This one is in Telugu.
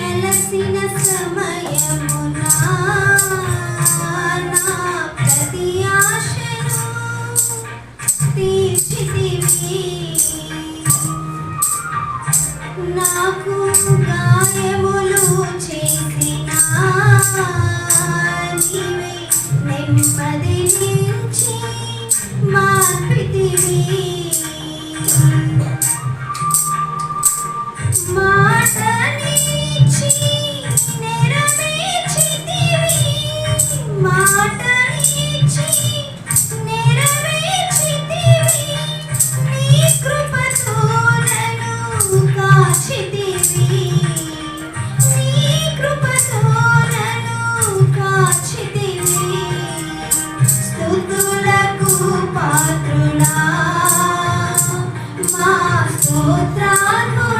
అలసిన సమయమున నా ప్రతి ఆశను తీర్చితివి. నాకు గాయములు చేసిన నీవే నెమ్మది నుంచి మార్పితివి. మాటనిచ్చి నెరవేర్చితివి, మాటనిచ్చి నెరవేర్చితివి. నీ కృపతో నన్ను కాచితివి.